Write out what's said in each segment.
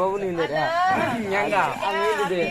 பவுன் இல்லையா எங்க அங்க இருக்குது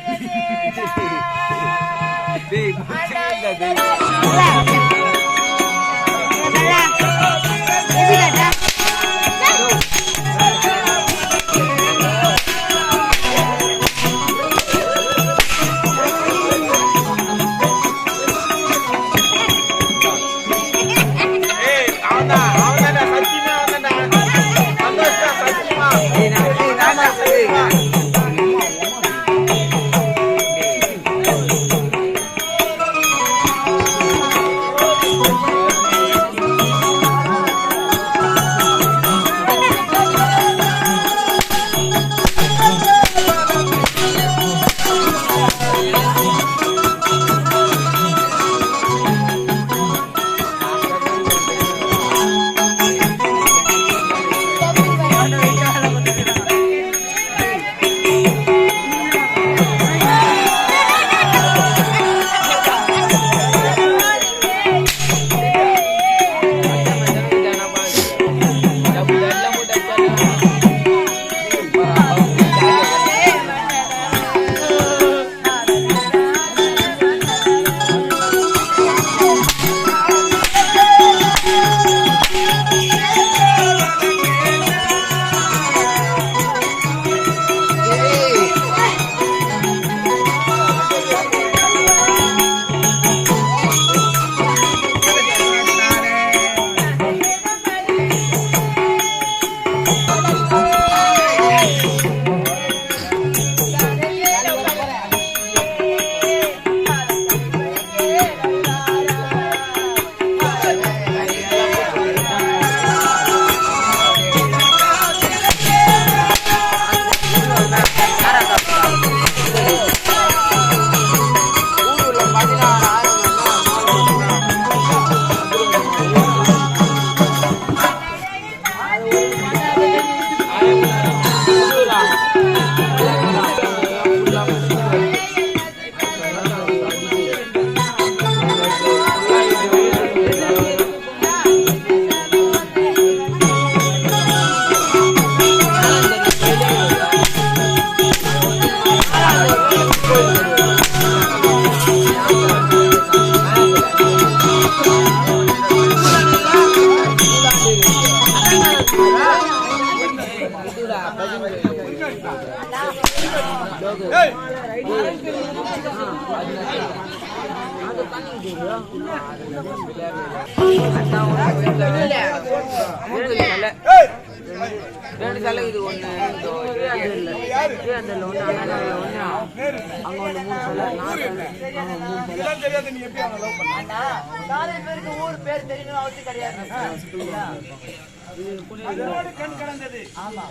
டேய் ரெண்டு தலை இது ஒண்ணு அந்த ஒண்ணு அங்க ஒண்ணு மூணு பேருக்கு ஊர் பேர் தெரியணும் அவசியம் கிடையாது. கண் கலந்தது. ஆமா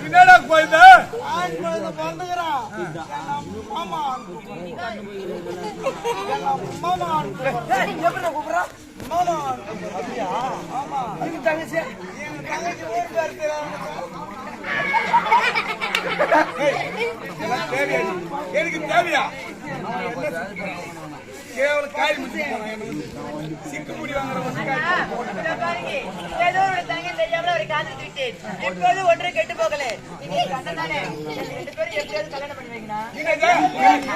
என்னடா போயிட்ட எனக்கு தேவையா கேவல காய் முடிச்சு சிக்கு முடி ஏதோ ஒரு தங்கை தெரியாமல் அவரை காதலித்து விட்டேன். இப்போது ஒன்றை கெட்டு போகல. ரெண்டு பேரும் எப்படியாவது கல்யாணம் பண்ணி வைக்கணும்.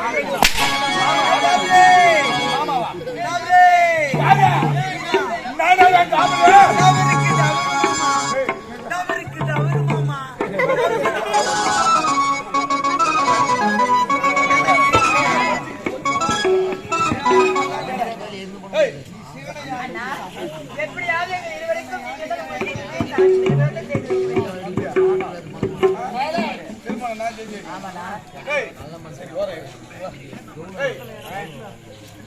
எப்படியாவது எங்கள் இருவருக்கும்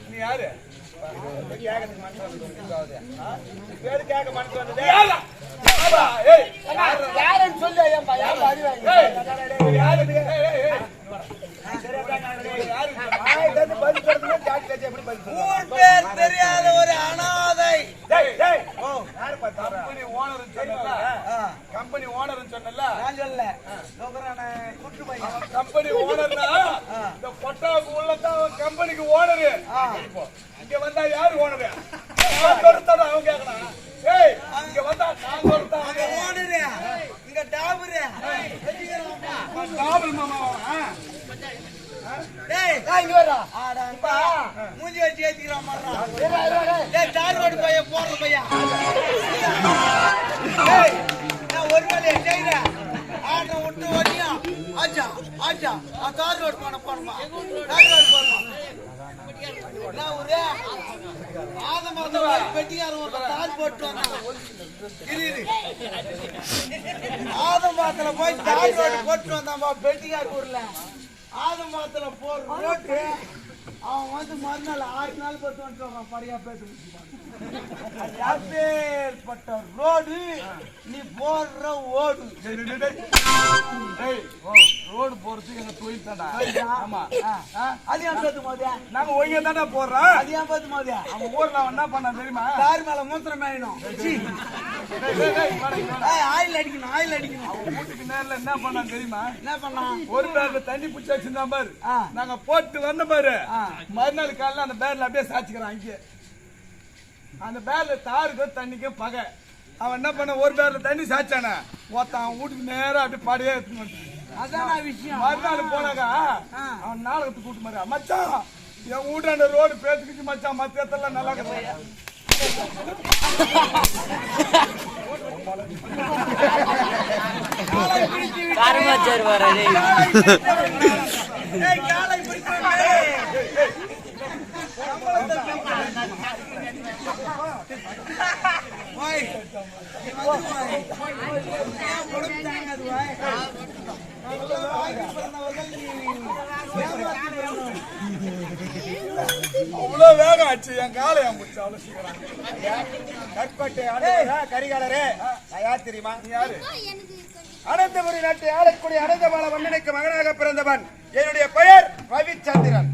நீ யாரு பேரு கேட்க மனசு வந்தது யாருன்னு சொல்லு யாரு ஊர் பேர் தெரியாத ஒரு அனாதை. கம்பெனி ஓனர்னு சொன்னல, கம்பெனி ஓனர்னு சொன்னல, நான் சொல்லல குட்டு பையன். கம்பெனி ஓனர்னா இந்த கொட்டாவுக்கு உள்ளதான் கம்பெனிக்கு ஓனரு. இங்க வந்தா யாரு ஓனரு? அவங்க கேட்கணும். ஏய், இங்க வந்தா நான் சொல்றேன். அங்க ஓனரு, இங்க டாபரு. டாபல் மாமாவா? டேய் இங்க வரா. ஆடா இப்ப மூஞ்சி வச்சு ஏத்திக்கிறான் மாறா. டேய் டார்கெட் பையன் போற பையன். டேய் நான் ஒரு வேளை செய்றேன். ஆட விட்டு ஓடியா. ஆச்சா ஆச்சா டார்கெட் பண்ண போறமா. டார்கெட் போறமா. நான் ஒரே ஆதமாத பெட்டியார ஒரு தார் போட்டு வந்தான். இரு ஆதமாத்துல போய் டார்கெட் போட்டு வந்தான்பா பெட்டியார் ஊர்ல. ஆதமாத்துல போற ரோட்டு அவன் வந்து மறுநாள் 6 நாள் பத்து வந்துட்டு படியா பேச அப்பேற்பட்ட ரோடு நீ போடுற ஓடு. ரோடு போறதுக்கு எங்க தொழில் தான்டா. ஆமா, அது ஏன் பேத்து போதே? நாங்க ஒய்யா தானே போடுறோம். அது ஏன் பேத்து போதே? அவன் ஊர்ல அவன் என்ன பண்ணா தெரியுமா? கார் மேல மூத்திரம் மேயணும். ஆயில் அடிக்கணும், ஆயில் அடிக்கணும். அவன் வீட்டுக்கு நேரில் என்ன பண்ணா தெரியுமா? என்ன பண்ணான்? ஒரு பேர்ல தண்ணி பிடிச்சி வச்சிருந்தான் பாரு. நாங்க போட்டு வந்த பாரு, மறுநாள் காலையில அந்த பேர்ல அப்படியே சாச்சிக்கிறான். அங்கே அந்த பேர்ல தாருக்கும் தண்ணிக்கும் பகை. அவன் என்ன பண்ண, ஒரு பேர்ல தண்ணி சாச்சானே ஒருத்தன் அவன் வீட்டுக்கு நேரம் அப்படியே பாடியே எடுத்துன்னு வந்துட்டான். அதான் விஷயம். மறுநாள் போனாக்கா அவன் நாடகத்துக்கு கூட்டு மாதிரி, மச்சான் என் வீட்டாண்ட ரோடு பேத்துக்குச்சு மச்சான், மத்த இடத்துல நல்லா கிடையாது. காரமாச்சார் வர காலை பிடிக்க அவ்வளவு வேகம் ஆச்சு என் காலை என் முடிச்சு அவ்வளவு சீக்கிரம். கரிகாலரே, நான் யார் தெரியுமா? நீ யாரு? அனந்தபுரி நாட்டை ஆளக்கூடிய அனந்தபால மன்னனுக்கு மகனாக பிறந்தவன். என்னுடைய பெயர் ரவிச்சந்திரன்.